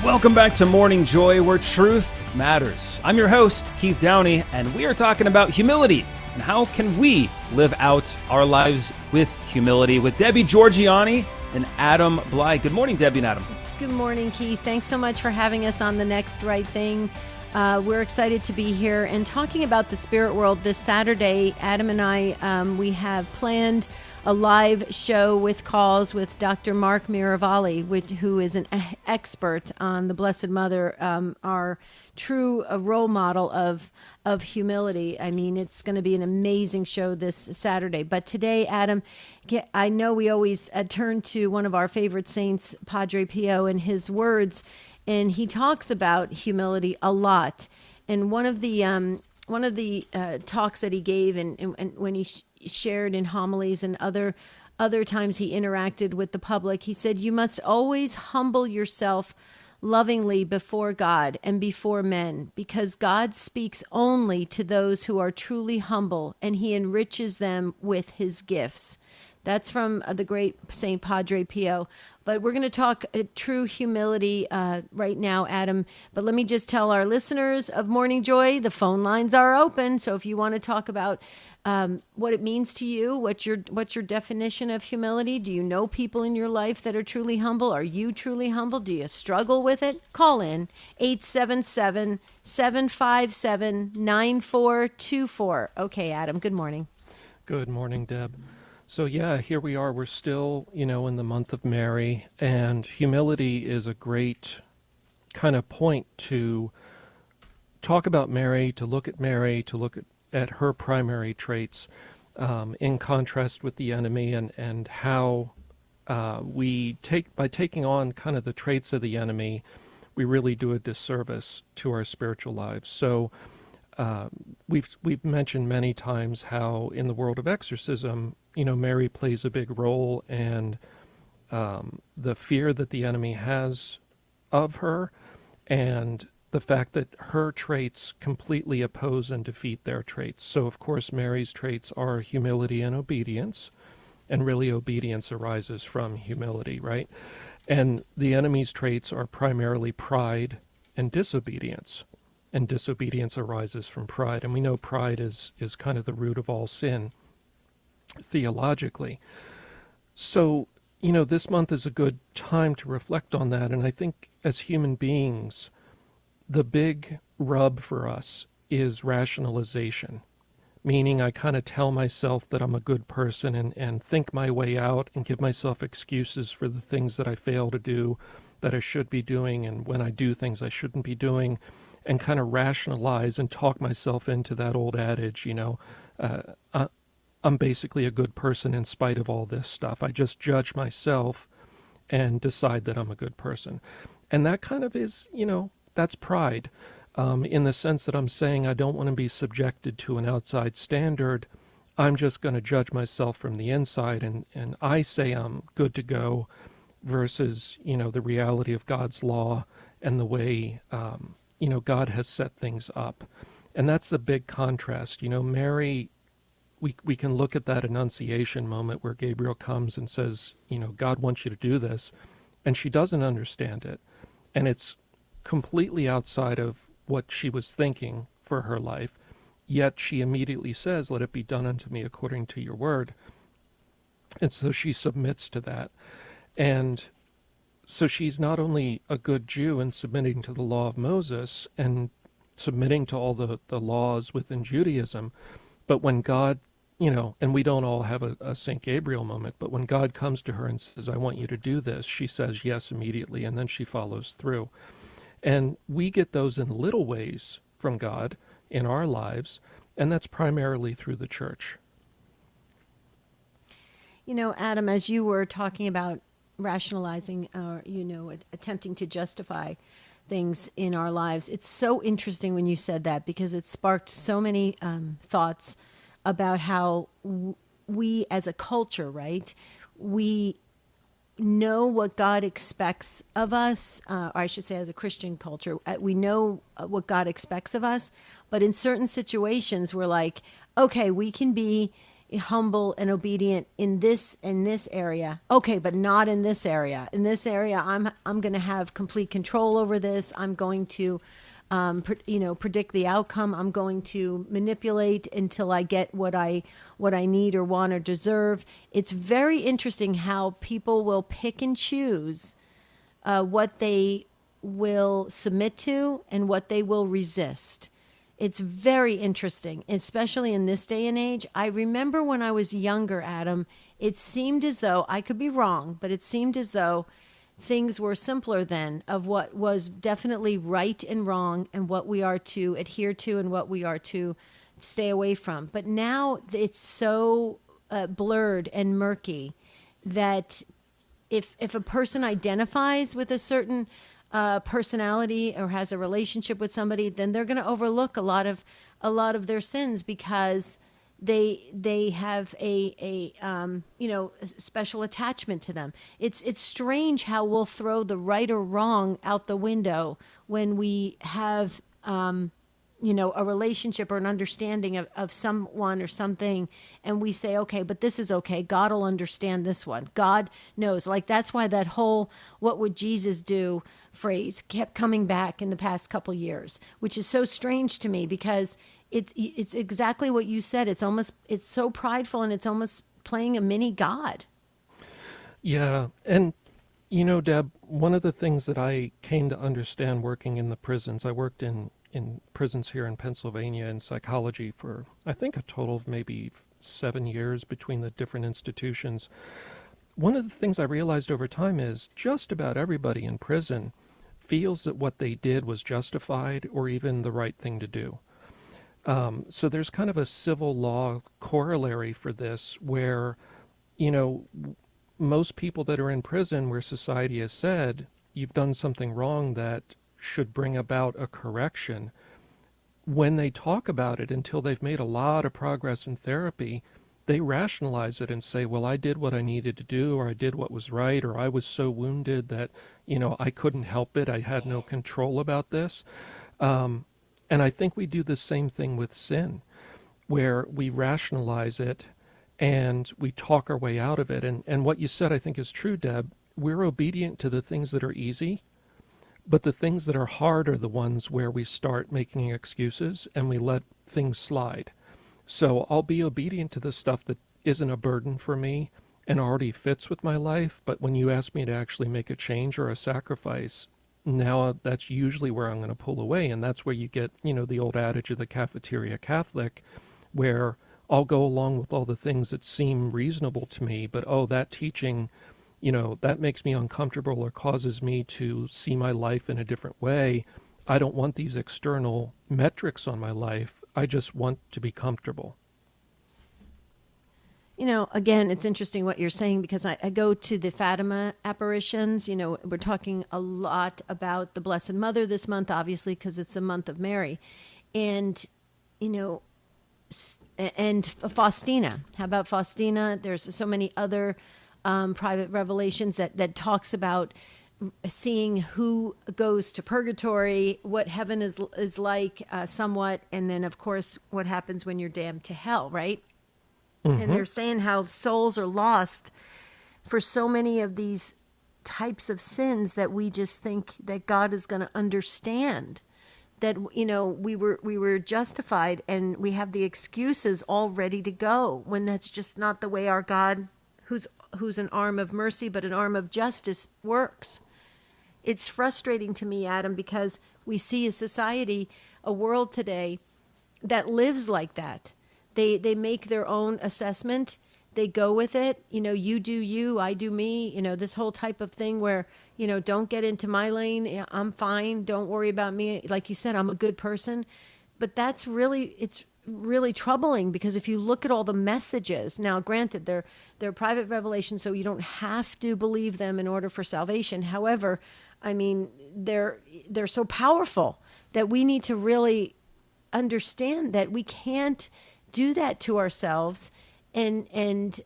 Welcome back to Morning Joy, where truth matters. I'm your host, Keith Downey, and we are talking about humility and how can we live out our lives with humility with Debbie Giorgianni and Adam Blai. Good morning, Debbie and Adam. Good morning, Keith. Thanks so much for having us on The Next Right Thing. We're excited to be here and talking about the spirit world this Saturday. Adam and I, we have planned a live show with calls with Dr. Mark Miravalli, who is an expert on the Blessed Mother, our true role model of humility. I mean, it's going to be an amazing show this Saturday. But today, Adam, I know we always turn to one of our favorite saints, Padre Pio, and his words, and he talks about humility a lot. And one of the talks that he gave, and when he shared in homilies and other times he interacted with the public, he said, "You must always humble yourself lovingly before God and before men, because God speaks only to those who are truly humble, and he enriches them with his gifts." That's from the great Saint Padre Pio. But we're going to talk true humility right now, Adam. But let me just tell our listeners of Morning Joy, the phone lines are open. So if you want to talk about what it means to you, what's your definition of humility? Do you know people in your life that are truly humble? Are you truly humble? Do you struggle with it? Call in 877-757-9424. Okay, Adam, good morning. Good morning, Deb. So yeah, here we are. We're still, in the month of Mary, and humility is a great kind of point to talk about Mary, to look at her primary traits in contrast with the enemy, and how by taking on kind of the traits of the enemy, we really do a disservice to our spiritual lives. So we've mentioned many times how in the world of exorcism, Mary plays a big role, and the fear that the enemy has of her, and the fact that her traits completely oppose and defeat their traits. So, of course, Mary's traits are humility and obedience, and really obedience arises from humility, right? And the enemy's traits are primarily pride and disobedience arises from pride. And we know pride is kind of the root of all sin, theologically. So, this month is a good time to reflect on that. And I think as human beings, the big rub for us is rationalization, meaning I kind of tell myself that I'm a good person and think my way out and give myself excuses for the things that I fail to do that I should be doing, and when I do things I shouldn't be doing, and kind of rationalize and talk myself into that old adage, I'm basically a good person in spite of all this stuff. I just judge myself and decide that I'm a good person. And that kind of is, that's pride, in the sense that I'm saying I don't want to be subjected to an outside standard. I'm just going to judge myself from the inside, and I say I'm good to go versus, the reality of God's law and the way, God has set things up. And that's the big contrast. Mary, we can look at that Annunciation moment where Gabriel comes and says, God wants you to do this, and she doesn't understand it. And it's completely outside of what she was thinking for her life, yet she immediately says, "Let it be done unto me according to your word." And so she submits to that. And so she's not only a good Jew in submitting to the law of Moses and submitting to all the laws within Judaism, but when God, and we don't all have a St. Gabriel moment, but when God comes to her and says, "I want you to do this," she says yes immediately, and then she follows through. And we get those in little ways from God in our lives, and that's primarily through the church. Adam, as you were talking about rationalizing or, attempting to justify things in our lives, it's so interesting when you said that, because it sparked so many thoughts about how we as a culture, right, we know what God expects of us, or I should say as a Christian culture, we know what God expects of us, but in certain situations we're like, okay, we can be humble and obedient in this area. Okay, but not in this area. In this area, I'm going to have complete control over this. I'm going to predict the outcome. I'm going to manipulate until I get what I need or want or deserve. It's very interesting how people will pick and choose what they will submit to and what they will resist. It's very interesting, especially in this day and age. I remember when I was younger, Adam, it seemed as though, I could be wrong, but it seemed as though things were simpler then, of what was definitely right and wrong and what we are to adhere to and what we are to stay away from. But now it's so blurred and murky that if a person identifies with a certain personality or has a relationship with somebody, then they're going to overlook a lot of their sins because they have a special attachment to them. It's strange how we'll throw the right or wrong out the window when we have a relationship or an understanding of someone or something, and we say, okay, but this is okay. God will understand this one. God knows. Like, that's why that whole "what would Jesus do" phrase kept coming back in the past couple years, which is so strange to me because it's exactly what you said. It's so prideful, and it's almost playing a mini God. Yeah, and Deb, one of the things that I came to understand working in the prisons, I worked in prisons here in Pennsylvania in psychology for, I think, a total of maybe 7 years between the different institutions. One of the things I realized over time is just about everybody in prison feels that what they did was justified or even the right thing to do. So there's kind of a civil law corollary for this where, most people that are in prison where society has said, you've done something wrong that should bring about a correction, when they talk about it until they've made a lot of progress in therapy, they rationalize it and say, well, I did what I needed to do, or I did what was right, or I was so wounded that, I couldn't help it. I had no control about this. And I think we do the same thing with sin, where we rationalize it and we talk our way out of it. And what you said, I think, is true, Deb. We're obedient to the things that are easy, but the things that are hard are the ones where we start making excuses and we let things slide. So I'll be obedient to the stuff that isn't a burden for me and already fits with my life. But when you ask me to actually make a change or a sacrifice, now that's usually where I'm going to pull away. And that's where you get, the old adage of the cafeteria Catholic, where I'll go along with all the things that seem reasonable to me, but, that teaching, that makes me uncomfortable or causes me to see my life in a different way. I don't want these external metrics on my life. I just want to be comfortable. Again, it's interesting what you're saying because I go to the Fatima apparitions. We're talking a lot about the Blessed Mother this month, obviously, because it's a month of Mary. And, and Faustina. How about Faustina? There's so many other private revelations that talks about seeing who goes to purgatory, what heaven is like somewhat, and then, of course, what happens when you're damned to hell, right? Mm-hmm. And they're saying how souls are lost for so many of these types of sins that we just think that God is going to understand. That, we were justified and we have the excuses all ready to go when that's just not the way our God, who's an arm of mercy but an arm of justice, works. It's frustrating to me, Adam, because we see a society, a world today that lives like that. They make their own assessment. They go with it. You do you, I do me. This whole type of thing where, don't get into my lane. I'm fine. Don't worry about me. Like you said, I'm a good person. But it's really troubling because if you look at all the messages, now granted, they're private revelations, so you don't have to believe them in order for salvation. However, I mean, they're so powerful that we need to really understand that we can't do that to ourselves and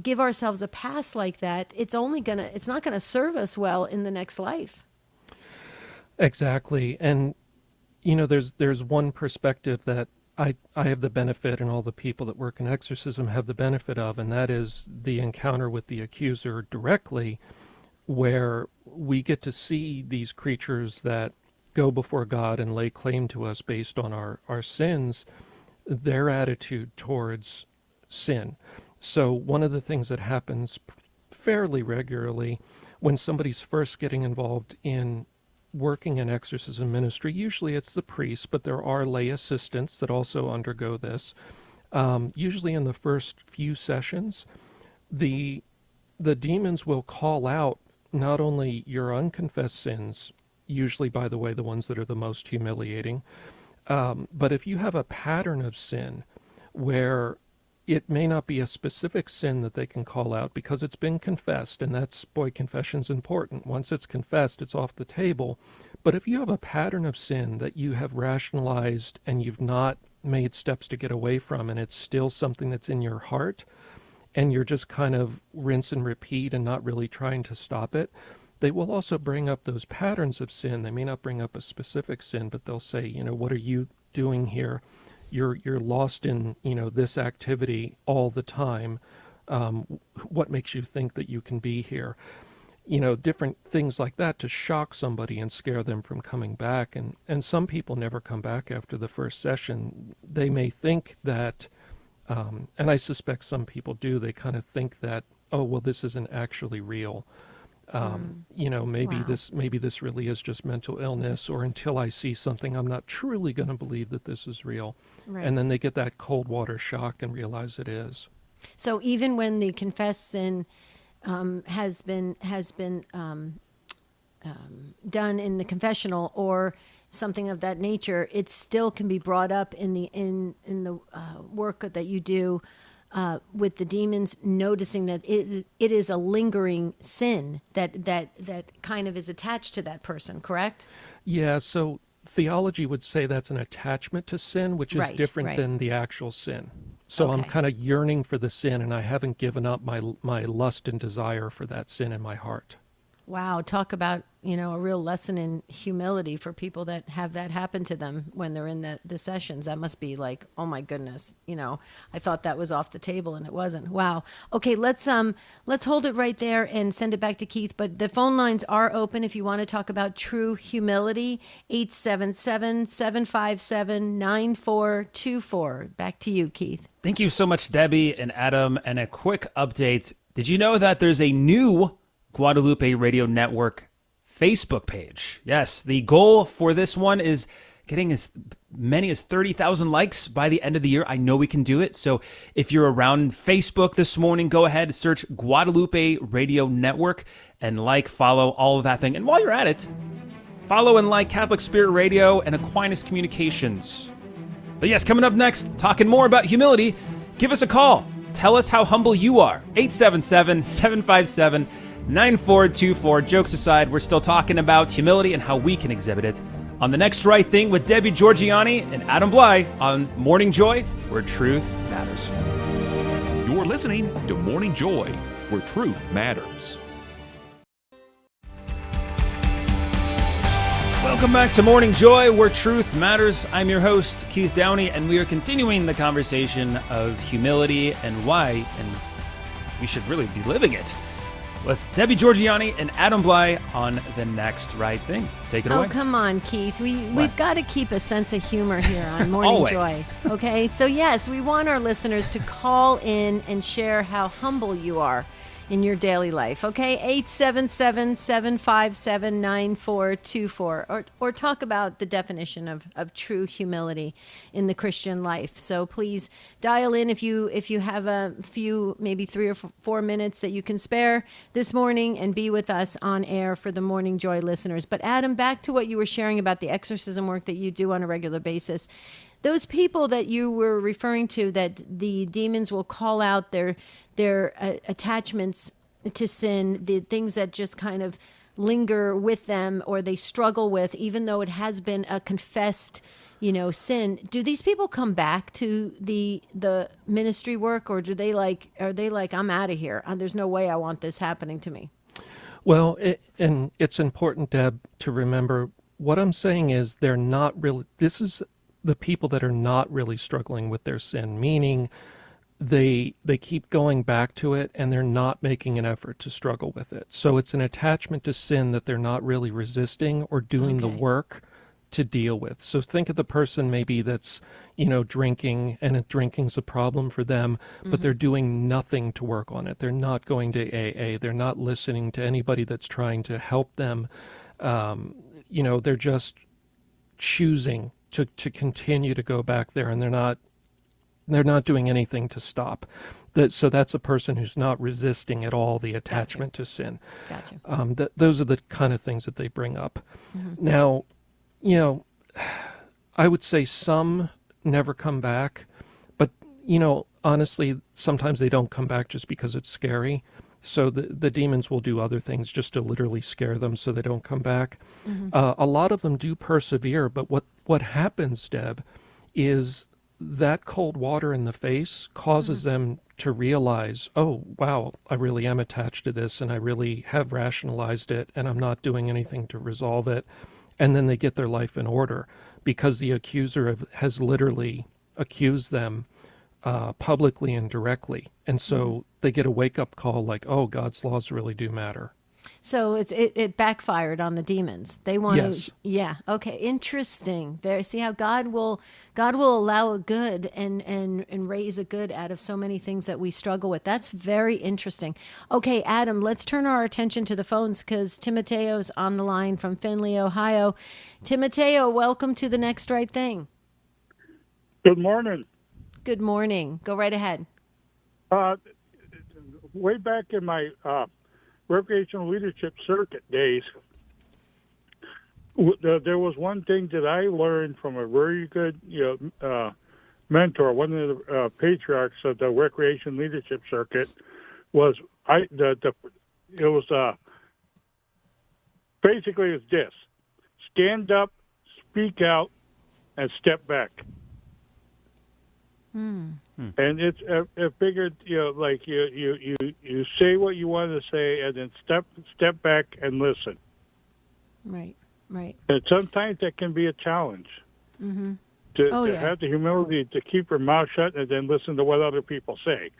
give ourselves a pass like that. It's not gonna serve us well in the next life. Exactly. And there's one perspective that I have the benefit, and all the people that work in exorcism have the benefit of, and that is the encounter with the accuser directly, where we get to see these creatures that go before God and lay claim to us based on our sins, their attitude towards sin. So one of the things that happens fairly regularly when somebody's first getting involved in working in exorcism ministry, usually it's the priest, but there are lay assistants that also undergo this. Usually in the first few sessions, the demons will call out not only your unconfessed sins, usually, by the way, the ones that are the most humiliating, but if you have a pattern of sin where it may not be a specific sin that they can call out because it's been confessed, and that's, boy, confession's important. Once it's confessed, it's off the table. But if you have a pattern of sin that you have rationalized and you've not made steps to get away from, and it's still something that's in your heart, and you're just kind of rinse and repeat and not really trying to stop it, they will also bring up those patterns of sin. They may not bring up a specific sin, but they'll say, what are you doing here? You're lost in, this activity all the time. What makes you think that you can be here? Different things like that to shock somebody and scare them from coming back. And some people never come back after the first session. They may think that, and I suspect some people do, they kind of think that, oh, well, this isn't actually real. Maybe Wow. this really is just mental illness, or until I see something, I'm not truly going to believe that this is real. Right. And then they get that cold water shock and realize it is. So even when the confessed sin has been done in the confessional or something of that nature, it still can be brought up in the work that you do with the demons, noticing that it is a lingering sin that kind of is attached to that person, correct? Yeah, so theology would say that's an attachment to sin, which is different than the actual sin. So I'm kind of yearning for the sin, and I haven't given up my lust and desire for that sin in my heart. Wow, talk about, a real lesson in humility for people that have that happen to them when they're in the sessions. That must be like, oh my goodness, I thought that was off the table and it wasn't. Wow. Okay, let's hold it right there and send it back to Keith. But the phone lines are open if you want to talk about true humility. 877-757-9424. Back to you, Keith. Thank you so much, Debbie and Adam. And a quick update. Did you know that there's a new Guadalupe Radio Network Facebook page? Yes, the goal for this one is getting as many as 30,000 likes by the end of the year. I know we can do it. So if you're around Facebook this morning, go ahead, search Guadalupe Radio Network and follow, all of that thing. And while you're at it, follow and like Catholic Spirit Radio and Aquinas Communications. But yes, coming up next, talking more about humility, give us a call. Tell us how humble you are. 877-757-9424. Jokes aside, we're still talking about humility and how we can exhibit it on The Next Right Thing with Debbie Giorgianni and Adam Blai on Morning Joy, where truth matters. You're listening to Morning Joy, where truth matters. Welcome back to Morning Joy, where truth matters. I'm your host, Keith Downey, and we are continuing the conversation of humility and why, and we should really be living it, with Debbie Giorgianni and Adam Blai on The Next Right Thing. Take it away. Oh, come on, Keith. We've got to keep a sense of humor here on Morning Always. Joy. Okay? So, yes, we want our listeners to call in and share how humble you are in your daily life. Okay? 877-757-9424. Or talk about the definition of true humility in the Christian life. So please dial in if you have a few, maybe 3 or 4 minutes that you can spare this morning, and be with us on air for the Morning Joy listeners. But Adam, back to what you were sharing about the exorcism work that you do on a regular basis. Those people that you were referring to, that the demons will call out their attachments to sin, the things that just kind of linger with them or they struggle with, even though it has been a confessed, sin. Do these people come back to the ministry work, or are they like, I'm out of here. There's no way I want this happening to me? Well, and it's important, Deb, to remember what I'm saying is they're not really, this is the people that are not really struggling with their sin, meaning they keep going back to it and they're not making an effort to struggle with it. So it's an attachment to sin that they're not really resisting or doing the work to deal with. So think of the person maybe that's, drinking, and drinking's a problem for them, but they're doing nothing to work on it. They're not going to AA. They're not listening to anybody that's trying to help them. They're just choosing to continue to go back there, and they're not doing anything to stop. So that's a person who's not resisting at all the attachment to sin. Gotcha. Those are the kind of things that they bring up. Now, I would say some never come back, but, honestly, sometimes they don't come back just because it's scary. So the demons will do other things just to literally scare them so they don't come back. A lot of them do persevere, but what happens, Deb, is that cold water in the face causes them to realize, oh, wow, I really am attached to this, and I really have rationalized it, and I'm not doing anything to resolve it. And then they get their life in order because the accuser has literally accused them publicly and directly. And so they get a wake-up call like, oh, God's laws really do matter. So it backfired on the demons. They want Yes. to, okay, interesting. There, see how God will allow a good and raise a good out of so many things that we struggle with. That's very interesting. Okay, Adam, let's turn our attention to the phones because Timoteo's on the line from Findlay, Ohio. Timoteo, welcome to The Next Right Thing. Good morning. Good morning. Go right ahead. Way back in my recreational leadership circuit days, there was one thing that I learned from a very good mentor, one of the patriarchs of the recreation leadership circuit, was basically it's this: stand up, speak out, and step back. And it's figured, like you say what you want to say, and then step back and listen. Right. And sometimes that can be a challenge. To have the humility to keep your mouth shut and then listen to what other people say.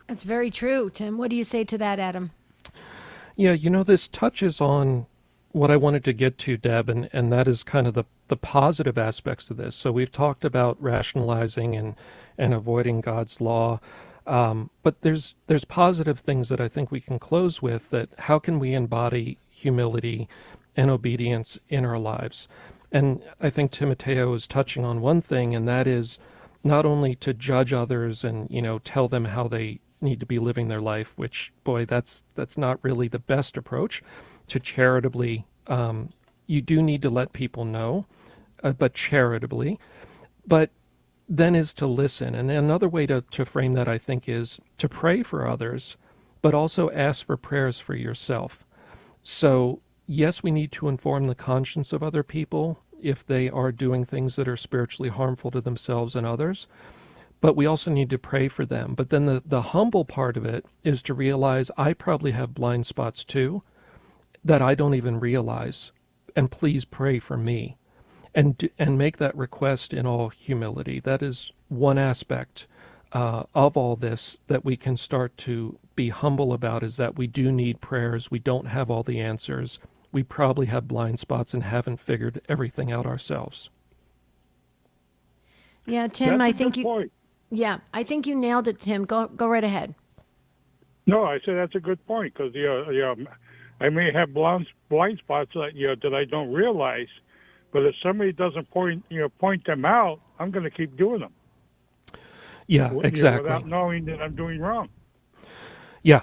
That's very true, Tim. What do you say to that, Adam? Yeah, this touches on what I wanted to get to, Deb, and that is kind of the positive aspects of this. So we've talked about rationalizing and avoiding God's law, but there's positive things that I think we can close with. That how can we embody humility and obedience in our lives? And I think Timoteo is touching on one thing, and that is not only to judge others and tell them how they need to be living their life, which, boy, that's not really the best approach. To charitably, you do need to let people know, but charitably. But then is to listen. And another way to frame that, I think, is to pray for others, but also ask for prayers for yourself. So, yes, we need to inform the conscience of other people if they are doing things that are spiritually harmful to themselves and others. But we also need to pray for them. But then the humble part of it is to realize I probably have blind spots too that I don't even realize. And please pray for me. And make that request in all humility. That is one aspect of all this that we can start to be humble about, is that we do need prayers. We don't have all the answers. We probably have blind spots and haven't figured everything out ourselves. Yeah, Tim, That's I a think good you. point. Yeah, I think you nailed it, Tim. Go right ahead. No, I said that's a good point because I may have blind spots that I don't realize, but if somebody doesn't point them out, I'm going to keep doing them. Yeah, exactly. Without knowing that I'm doing wrong. Yeah.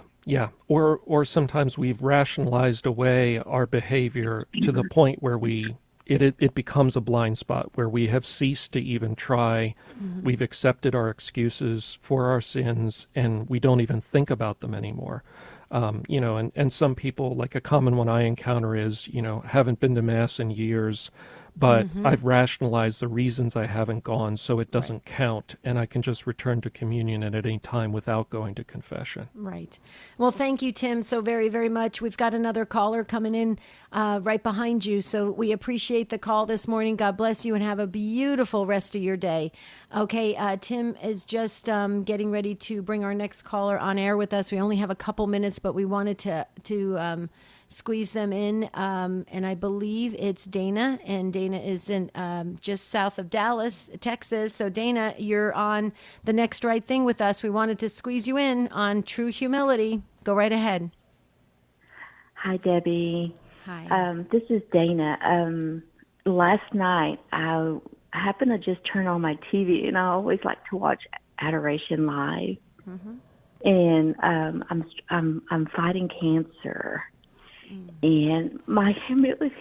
Or sometimes we've rationalized away our behavior to the point where it becomes a blind spot, where we have ceased to even try. We've accepted our excuses for our sins, and we don't even think about them anymore. And some people, like a common one I encounter is, haven't been to Mass in years, but I've rationalized the reasons I haven't gone so it doesn't count, and I can just return to communion at any time without going to confession. Right. Well, thank you, Tim, so very, very much. We've got another caller coming in right behind you, so we appreciate the call this morning. God bless you and have a beautiful rest of your day. Okay, Tim is just getting ready to bring our next caller on air with us. We only have a couple minutes, but we wanted to squeeze them in, and I believe it's Dana, and Dana is in just south of Dallas, Texas. So Dana, you're on The Next Right Thing with us. We wanted to squeeze you in on true humility. Go right ahead. Hi, Debbie. Hi. This is Dana. Last night, I happened to just turn on my TV, and I always like to watch Adoration Live. And I'm fighting cancer. And my humility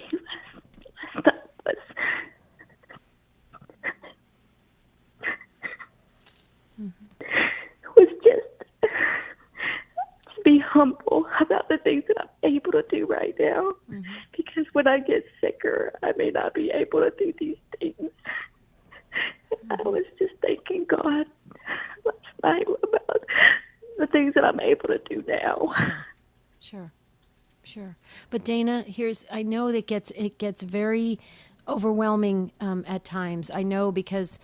was just to be humble about the things that I'm able to do right now. Because when I get sicker, I may not be able to do these things. I was just thanking God last night about the things that I'm able to do now. Sure. But Dana, I know that it gets very overwhelming at times. I know because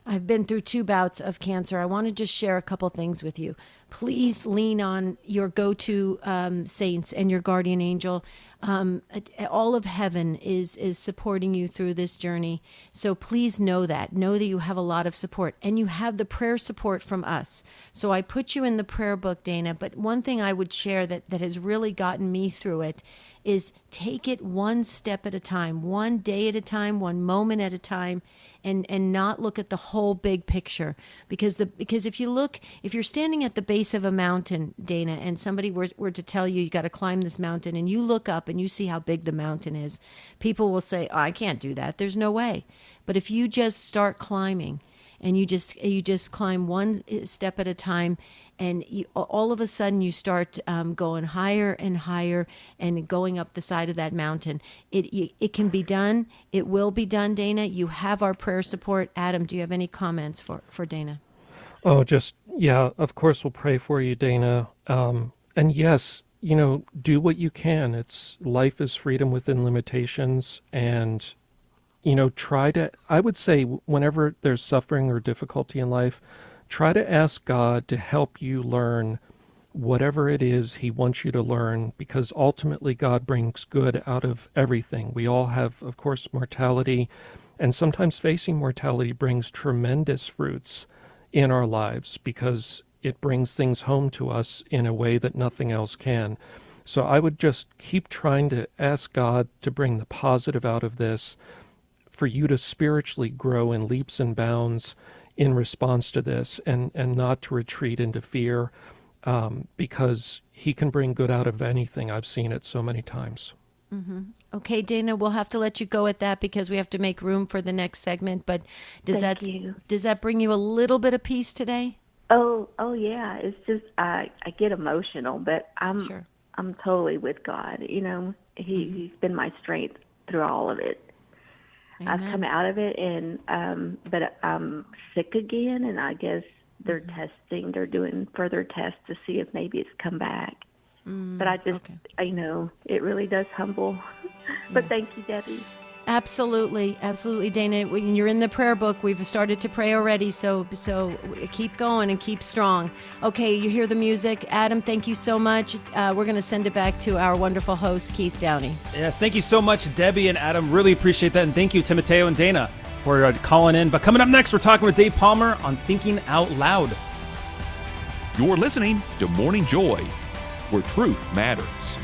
I've been through 2 bouts of cancer. I want to just share a couple things with you. Please lean on your go-to saints and your guardian angel. All of heaven is supporting you through this journey. So please know that you have a lot of support, and you have the prayer support from us. So I put you in the prayer book, Dana. But one thing I would share that has really gotten me through it is take it one step at a time, one day at a time, one moment at a time, and not look at the whole big picture. Because if you're standing at the base of a mountain, Dana, and somebody were to tell you got to climb this mountain, and you look up and you see how big the mountain is, people will say, oh, I can't do that. There's no way. But if you just start climbing, and you just climb one step at a time, and all of a sudden you start going higher and higher and going up the side of that mountain. It can be done. It will be done, Dana. You have our prayer support. Adam, do you have any comments for Dana? Oh, of course we'll pray for you, Dana. And yes, do what you can. Life is freedom within limitations, and I would say whenever there's suffering or difficulty in life, try to ask God to help you learn whatever it is he wants you to learn, because ultimately God brings good out of everything. We all have, of course, mortality, and sometimes facing mortality brings tremendous fruits in our lives because it brings things home to us in a way that nothing else can. So I would just keep trying to ask God to bring the positive out of this, for you to spiritually grow in leaps and bounds in response to this, and not to retreat into fear, because he can bring good out of anything. I've seen it so many times. Okay, Dana, we'll have to let you go at that because we have to make room for the next segment. But does that bring you a little bit of peace today? Oh yeah. It's just I get emotional, but I'm totally with God. He's been my strength through all of it. Amen. I've come out of it, but I'm sick again, and I guess they're doing further tests to see if maybe it's come back. But I know it really does humble. But thank you, Debbie. Absolutely, Dana. When you're in the prayer book, we've started to pray already, so keep going and keep strong. Okay, you hear the music. Adam, thank you so much. We're going to send it back to our wonderful host, Keith Downey. Yes, thank you so much, Debbie and Adam. Really appreciate that, and thank you, Timoteo and Dana, for calling in. But coming up next, we're talking with Dave Palmer on Thinking Out Loud. You're listening to Morning Joy, where truth matters.